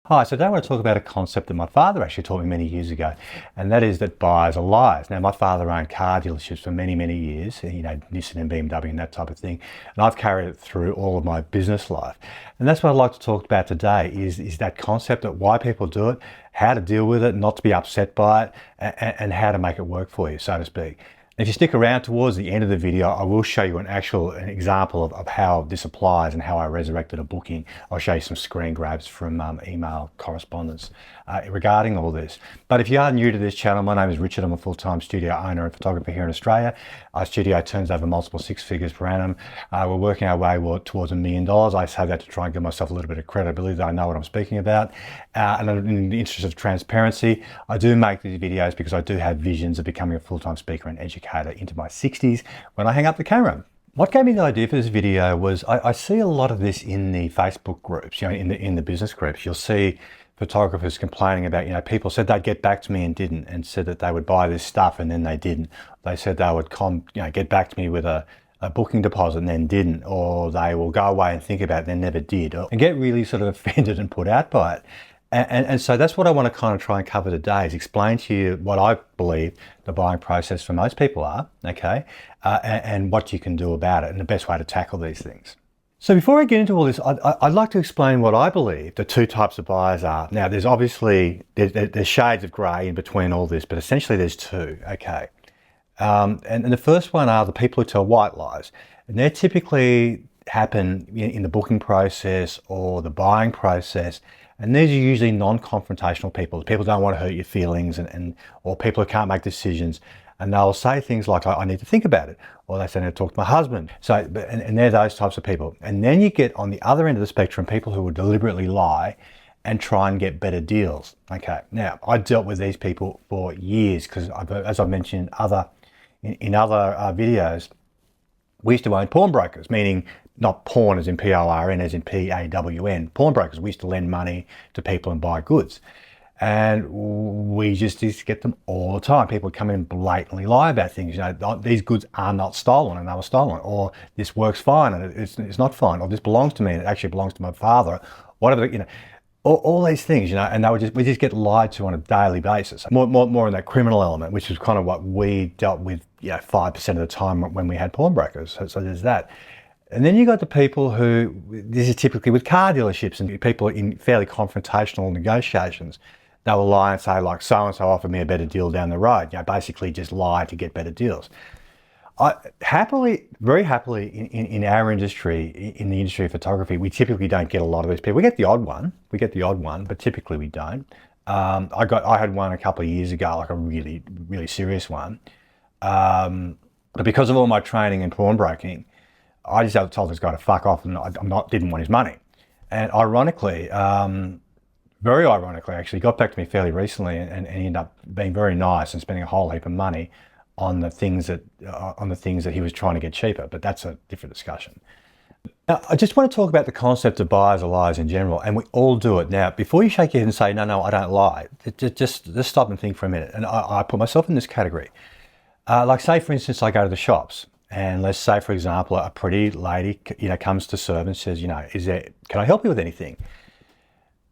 Hi, so today I want to talk about a concept that my father actually taught me many years ago, and that is that buyers are liars. Now, my father owned car dealerships for many, many years, Nissan and BMW and that type of thing, and I've carried it through all of my business life. And that's what I'd like to talk about today is that concept of why people do it, how to deal with it, not to be upset by it, and how to make it work for you, so to speak. If you stick around towards the end of the video, I will show you an example of how this applies and how I resurrected a booking. I'll show you some screen grabs from email correspondence regarding all this. But if you are new to this channel, my name is Richard. I'm a full-time studio owner and photographer here in Australia. Our studio turns over multiple six figures per annum. We're working our way towards $1 million. I say that to try and give myself a little bit of credibility that I know what I'm speaking about. And in the interest of transparency, I do make these videos because I do have visions of becoming a full-time speaker and educator into my 60s when I hang up the camera. What gave me the idea for this video was I see a lot of this in the Facebook groups, in the business groups. You'll see photographers complaining about, people said they'd get back to me and didn't, and said that they would buy this stuff and then they didn't. They said they would get back to me with a booking deposit and then didn't, or they will go away and think about it and then never did, and get really sort of offended and put out by it. And so that's what I want to kind of try and cover today, is explain to you what I believe the buying process for most people are, okay, and what you can do about it and the best way to tackle these things. So before I get into all this, I'd like to explain what I believe the two types of buyers are. Now, there's obviously, there's shades of grey in between all this, but essentially there's two, okay. And the first one are the people who tell white lies, and they typically happen in the booking process or the buying process. And these are usually non-confrontational people. People don't want to hurt your feelings or people who can't make decisions. And they'll say things like, I need to think about it. Or they say, I need to talk to my husband. So, and they're those types of people. And then you get on the other end of the spectrum, people who will deliberately lie and try and get better deals. Okay, now I dealt with these people for years because, as I've mentioned in other videos, we used to own pawnbrokers, meaning not pawn as in P-O-R-N, as in P-A-W-N. Pawnbrokers, we used to lend money to people and buy goods. And we just used to get them all the time. People would come in and blatantly lie about things. These goods are not stolen and they were stolen. Or this works fine and it's not fine. Or this belongs to me and it actually belongs to my father. Whatever, all these things, and we just get lied to on a daily basis. More in that criminal element, which is kind of what we dealt with 5% of the time when we had pawnbrokers. So there's that. And then you got the people who, this is typically with car dealerships and people in fairly confrontational negotiations, they will lie and say like, so-and-so offered me a better deal down the road. Basically just lie to get better deals. Very happily in our industry, in the industry of photography, we typically don't get a lot of these people. We get the odd one, but typically we don't. I had one a couple of years ago, like a really, really serious one. But because of all my training in pawnbroking, I just told this guy to fuck off and didn't want his money. And ironically, very ironically actually, he got back to me fairly recently and ended up being very nice and spending a whole heap of money on the things that he was trying to get cheaper, but that's a different discussion. Now, I just want to talk about the concept of buyers or liars in general, and we all do it. Now, before you shake your head and say, no, I don't lie, just stop and think for a minute. And I put myself in this category. Like say, for instance, I go to the shops. And let's say, for example, a pretty lady, comes to serve and says, can I help you with anything?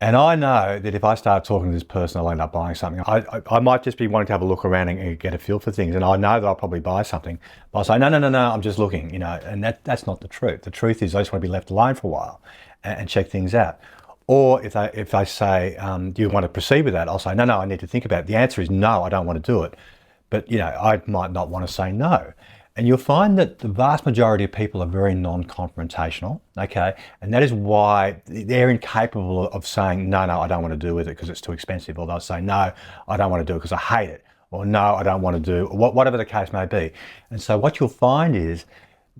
And I know that if I start talking to this person, I'll end up buying something. I might just be wanting to have a look around and get a feel for things. And I know that I'll probably buy something. But I'll say, no, I'm just looking, and that's not the truth. The truth is I just want to be left alone for a while and check things out. Or if they say, do you want to proceed with that? I'll say, no, I need to think about it. The answer is no, I don't want to do it. But, I might not want to say no. And you'll find that the vast majority of people are very non-confrontational, okay? And that is why they're incapable of saying, no, I don't want to do with it because it's too expensive. Or they'll say, no, I don't want to do it because I hate it. Or no, I don't want to do, whatever the case may be. And so what you'll find is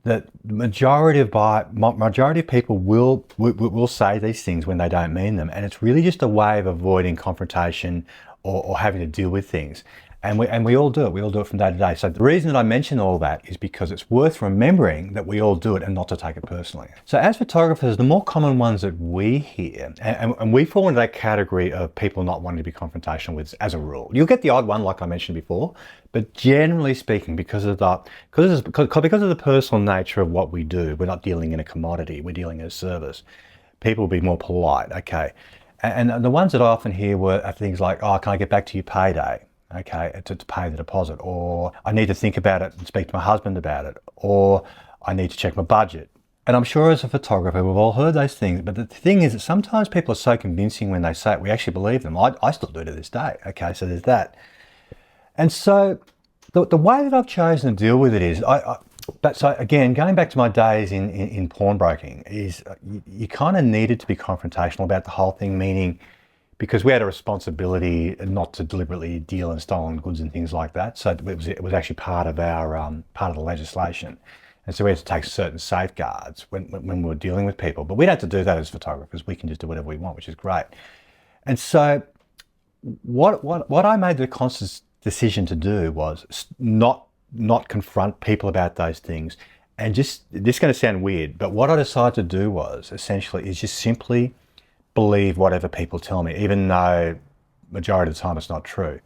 that the majority of people will say these things when they don't mean them. And it's really just a way of avoiding confrontation or having to deal with things. And we all do it. We all do it from day to day. So the reason that I mention all that is because it's worth remembering that we all do it and not to take it personally. So as photographers, the more common ones that we hear, and we fall into that category of people not wanting to be confrontational with as a rule. You'll get the odd one, like I mentioned before, but generally speaking, because of the personal nature of what we do, we're not dealing in a commodity, we're dealing in a service. People will be more polite, okay? And the ones that I often hear are things like, oh, can I get back to you payday? Okay, to pay the deposit, or I need to think about it and speak to my husband about it, or I need to check my budget. And I'm sure as a photographer, we've all heard those things, but the thing is that sometimes people are so convincing when they say it, we actually believe them. I still do to this day. Okay, so there's that. And so the way that I've chosen to deal with it is, so again, going back to my days in pawnbroking, is you kind of needed to be confrontational about the whole thing, meaning because we had a responsibility not to deliberately deal in stolen goods and things like that. So it was actually part of the legislation. And so we had to take certain safeguards when we were dealing with people. But we don't have to do that as photographers. We can just do whatever we want, which is great. And so what I made the conscious decision to do was not confront people about those things. And this is going to sound weird, but what I decided to do was essentially is just simply believe whatever people tell me, even though majority of the time it's not true.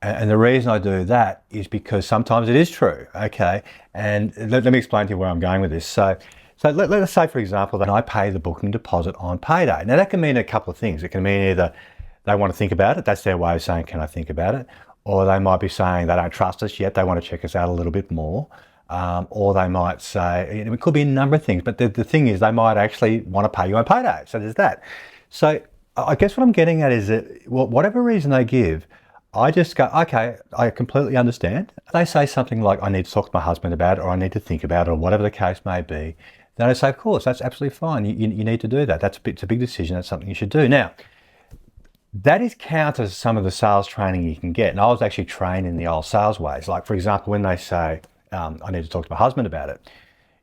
And the reason I do that is because sometimes it is true, okay? And let me explain to you where I'm going with this. So let's say, for example, that I pay the booking deposit on payday. Now that can mean a couple of things. It can mean either they want to think about it, that's their way of saying, can I think about it? Or they might be saying they don't trust us yet, they want to check us out a little bit more. Or they might say, it could be a number of things, but the thing is they might actually want to pay you on payday. So there's that. So I guess what I'm getting at is that whatever reason they give, I just go, okay, I completely understand. They say something like, I need to talk to my husband about it, or I need to think about it, or whatever the case may be. Then I say, of course, that's absolutely fine. You need to do that. It's a big decision. That's something you should do. Now, that is counter to some of the sales training you can get. And I was actually trained in the old sales ways. Like, for example, when they say, I need to talk to my husband about it,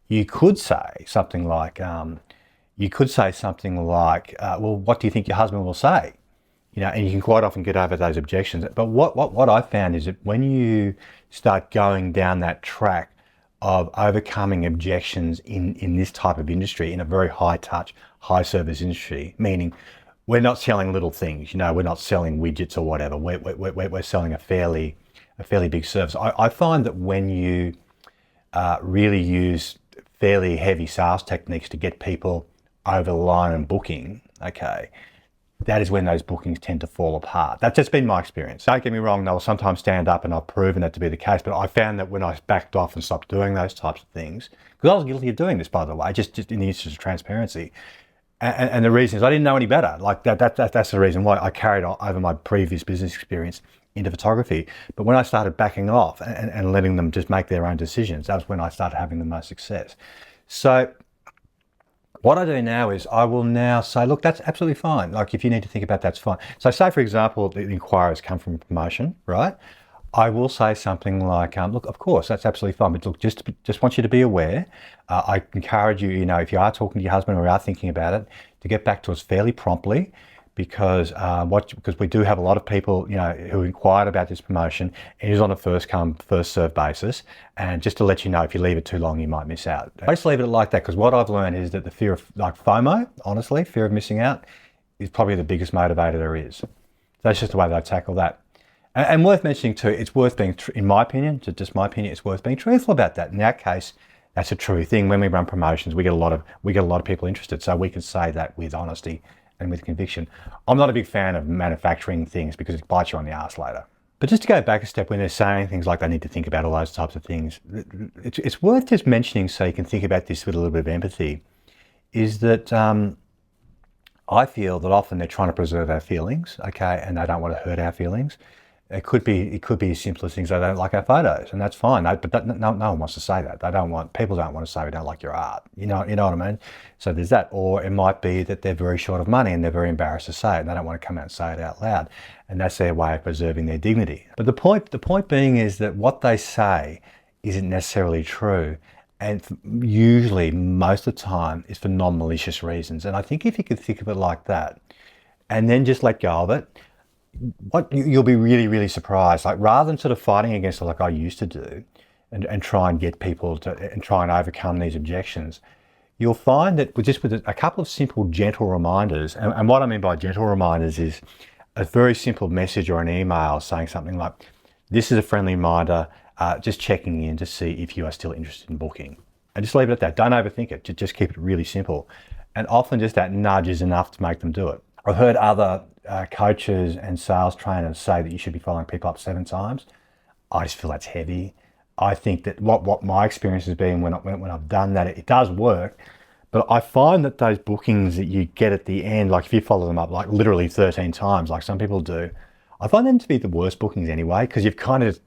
you could say something like, well, what do you think your husband will say? And you can quite often get over those objections. But what I found is that when you start going down that track of overcoming objections in this type of industry, in a very high touch, high service industry, meaning we're not selling little things, we're not selling widgets or whatever. We're selling a fairly big service. I find that when you really use fairly heavy sales techniques to get people over the line and booking, okay, that is when those bookings tend to fall apart. That's just been my experience. Don't get me wrong, they'll sometimes stand up, and I've proven that to be the case, but I found that when I backed off and stopped doing those types of things, because I was guilty of doing this, by the way, just in the interest of transparency, and the reason is I didn't know any better. Like that's the reason why I carried over my previous business experience into photography. But when I started backing off and letting them just make their own decisions, that was when I started having the most success. So what I do now is I will now say, look, that's absolutely fine. Like, if you need to think about that's fine. So say, for example, the inquiries come from a promotion, right? I will say something like, look, of course, that's absolutely fine. But look, just want you to be aware. I encourage you, if you are talking to your husband or you are thinking about it, to get back to us fairly promptly, because we do have a lot of people, who inquired about this promotion. It is on a first come, first served basis. And just to let you know, if you leave it too long, you might miss out. I just leave it like that, because what I've learned is that the fear of, like FOMO, honestly, fear of missing out, is probably the biggest motivator there is. So that's just the way that I tackle that. And worth mentioning too, it's worth being, in my opinion, just my opinion, it's worth being truthful about that. In that case, that's a true thing. When we run promotions, we get a lot of people interested, so we can say that with honesty and with conviction. I'm not a big fan of manufacturing things because it bites you on the arse later. But just to go back a step, when they're saying things like they need to think about all those types of things, it's worth just mentioning, so you can think about this with a little bit of empathy, is that I feel that often they're trying to preserve our feelings, okay, and they don't want to hurt our feelings. It could be as simple as things they don't like our photos, and that's fine. But no one wants to say that. People don't want to say we don't like your art. You know what I mean? So there's that. Or it might be that they're very short of money and they're very embarrassed to say it, and they don't want to come out and say it out loud. And that's their way of preserving their dignity. But the point being is that what they say isn't necessarily true, and usually most of the time is for non-malicious reasons. And I think if you could think of it like that, and then just let go of it, you'll be really, really surprised. Like, rather than sort of fighting against it like I used to do, and try and get people and try and overcome these objections, you'll find that with a couple of simple, gentle reminders, and what I mean by gentle reminders is a very simple message or an email saying something like, this is a friendly reminder, just checking in to see if you are still interested in booking. And just leave it at that. Don't overthink it. Just keep it really simple. And often just that nudge is enough to make them do it. I've heard other coaches and sales trainers say that you should be following people up 7 times. I just feel that's heavy. I think that what my experience has been when I've done that, it does work. But I find that those bookings that you get at the end, like if you follow them up like literally 13 times, like some people do, I find them to be the worst bookings anyway, because you've kind of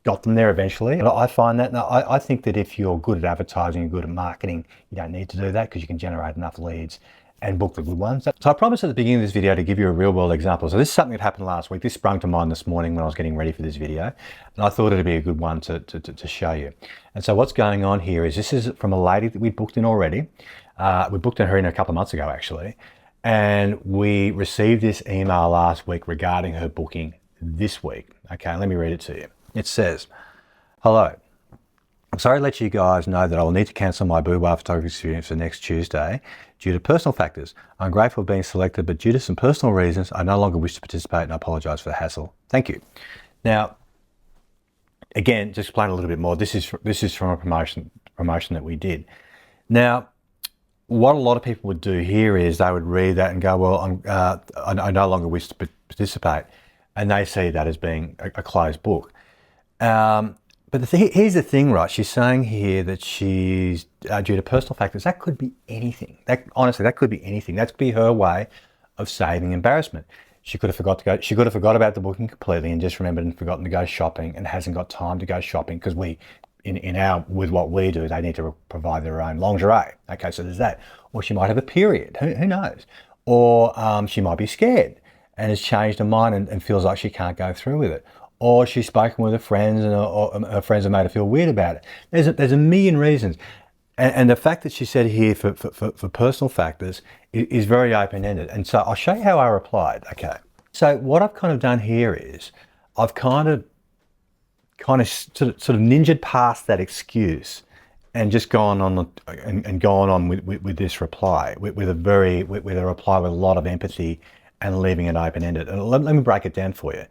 got them there eventually. And I find that, I think that if you're good at advertising and good at marketing, you don't need to do that because you can generate enough leads and book the good ones. So I promised at the beginning of this video to give you a real world example. So this is something that happened last week. This sprung to mind this morning when I was getting ready for this video. And I thought it'd be a good one to show you. And so what's going on here is this is from a lady that we booked in already. We booked her in a couple of months ago, actually. And we received this email last week regarding her booking this week. Okay, let me read it to you. It says, "Hello. I'm sorry to let you guys know that I will need to cancel my boudoir photography experience for next Tuesday due to personal factors. I'm grateful for being selected, but due to some personal reasons, I no longer wish to participate and I apologise for the hassle. Thank you." Now, again, just explain a little bit more. This is from a promotion that we did. Now, what a lot of people would do here is they would read that and go, well, I no longer wish to participate. And they see that as being a closed book. But here's the thing, right? She's saying here that she's due to personal factors. That could be anything. Honestly, that could be anything. That could be her way of saving embarrassment. She could have forgot to go. She could have forgot about the booking completely and just remembered and forgotten to go shopping and hasn't got time to go shopping because with what we do, they need to provide their own lingerie. Okay, so there's that. Or she might have a period. Who knows? Or she might be scared and has changed her mind and feels like she can't go through with it. Or she's spoken with her friends and her friends have made her feel weird about it. There's a million reasons. And the fact that she said here for personal factors is very open-ended. And so I'll show you how I replied. Okay. So what I've kind of done here is I've kind of sort of ninjaed past that excuse and just gone on with this reply with a reply with a lot of empathy and leaving it open-ended. And let me break it down for you.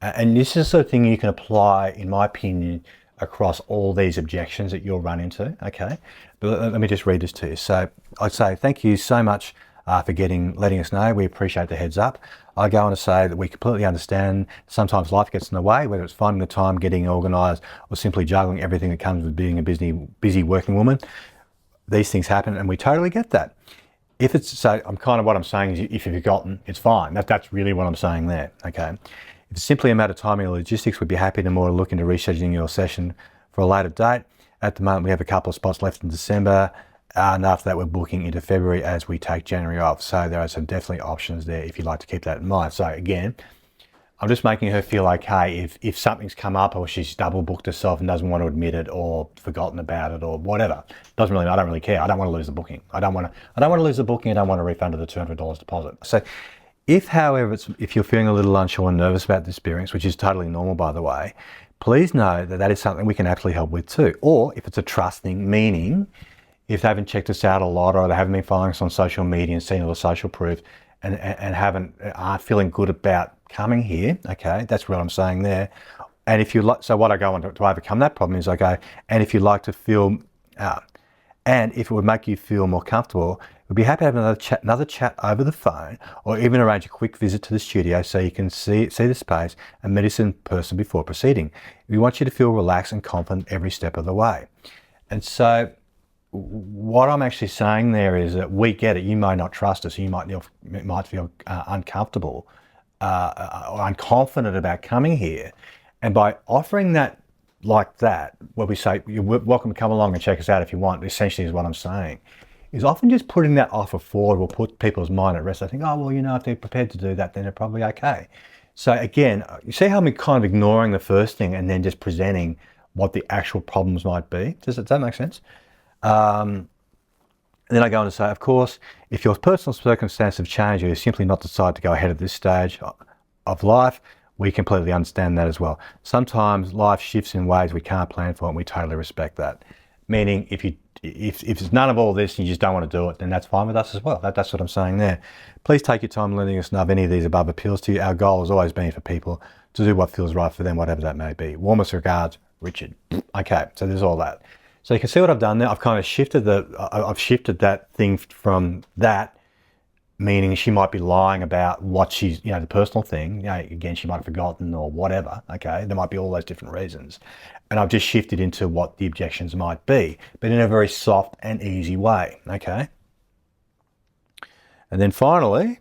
And this is the sort of thing you can apply, in my opinion, across all these objections that you'll run into, okay? But let me just read this to you. So I'd say, thank you so much for letting us know. We appreciate the heads up. I go on to say that we completely understand sometimes life gets in the way, whether it's finding the time, getting organised, or simply juggling everything that comes with being a busy working woman. These things happen, and we totally get that. What I'm saying is, if you've forgotten, it's fine. That's really what I'm saying there, okay? If it's simply a matter of timing or logistics, we'd be happy to look into rescheduling your session for a later date. At the moment, we have a couple of spots left in December, and after that, we're booking into February as we take January off. So there are some definitely options there if you'd like to keep that in mind. So again, I'm just making her feel okay if something's come up or she's double booked herself and doesn't want to admit it or forgotten about it or whatever. I don't really care. I don't want to lose the booking. I don't want to lose the booking. I don't want a refund of the $200 deposit. So however, if you're feeling a little unsure and nervous about the experience, which is totally normal, by the way, please know that is something we can actually help with too. Or if it's a trust thing, meaning if they haven't checked us out a lot or they haven't been following us on social media and seen all the social proof and aren't feeling good about coming here, okay, that's what I'm saying there. And if you like, so what I go on to overcome that problem is, okay, and if you'd like to feel, and if it would make you feel more comfortable, we'd be happy to have another chat over the phone or even arrange a quick visit to the studio so you can see the space and meet us in person before proceeding. We want you to feel relaxed and confident every step of the way. And so what I'm actually saying there is that we get it. You may not trust us. You might feel uncomfortable or unconfident about coming here. And by offering that like that, where we say, you're welcome to come along and check us out if you want, essentially is what I'm saying, is often just putting that offer forward will put people's mind at rest. They think, oh, well, if they're prepared to do that, then they're probably okay. So again, you see how I'm kind of ignoring the first thing and then just presenting what the actual problems might be? Does that make sense? And then I go on to say, of course, if your personal circumstances have changed, you simply not decide to go ahead at this stage of life, we completely understand that as well. Sometimes life shifts in ways we can't plan for, and we totally respect that. Meaning, if it's none of all this and you just don't want to do it, then that's fine with us as well. That's what I'm saying there. Please take your time letting us know if any of these above appeals to you. Our goal has always been for people to do what feels right for them, whatever that may be. Warmest regards, Richard. Okay, so there's all that. So you can see what I've done there. I've kind of shifted that thing from that, meaning she might be lying about what she's, the personal thing. Again, she might have forgotten or whatever. Okay, there might be all those different reasons. And I've just shifted into what the objections might be, but in a very soft and easy way. Okay. And then finally,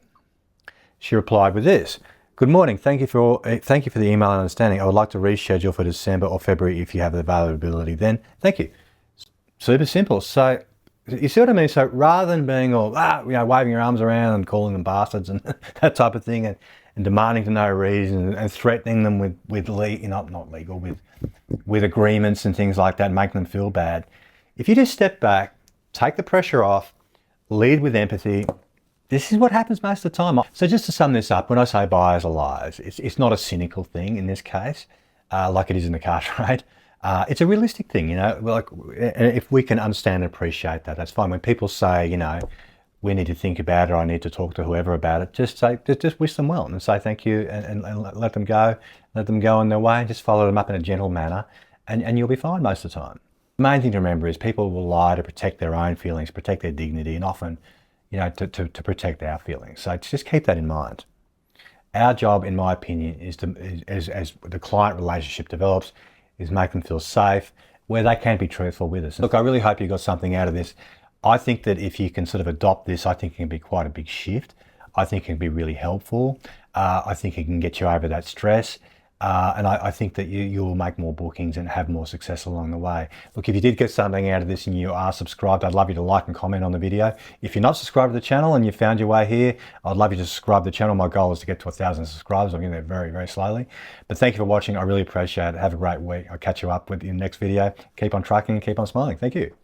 she replied with this. Good morning. Thank you for the email and understanding. I would like to reschedule for December or February if you have the availability then. Thank you. Super simple. So you see what I mean? So rather than being all, waving your arms around and calling them bastards and that type of thing, and demanding for no reason and threatening them with agreements and things like that, and making them feel bad. If you just step back, take the pressure off, lead with empathy, this is what happens most of the time. So just to sum this up, when I say buyers are liars, it's not a cynical thing in this case, like it is in the car trade. It's a realistic thing, like if we can understand and appreciate that, that's fine. When people say, we need to think about it, or I need to talk to whoever about it, just wish them well and say thank you and let them go on their way, and just follow them up in a gentle manner, and you'll be fine most of the time. The main thing to remember is people will lie to protect their own feelings, protect their dignity, and often, to protect our feelings. So just keep that in mind. Our job, in my opinion, is as the client relationship develops, is make them feel safe, where they can be truthful with us. Look, I really hope you got something out of this. I think that if you can sort of adopt this, I think it can be quite a big shift. I think it can be really helpful. I think it can get you over that stress. And I think that you will make more bookings and have more success along the way. Look, if you did get something out of this and you are subscribed, I'd love you to like and comment on the video. If you're not subscribed to the channel and you found your way here, I'd love you to subscribe to the channel. My goal is to get to 1,000 subscribers. I'm getting there very, very slowly. But thank you for watching. I really appreciate it. Have a great week. I'll catch you up with the next video. Keep on trucking and keep on smiling. Thank you.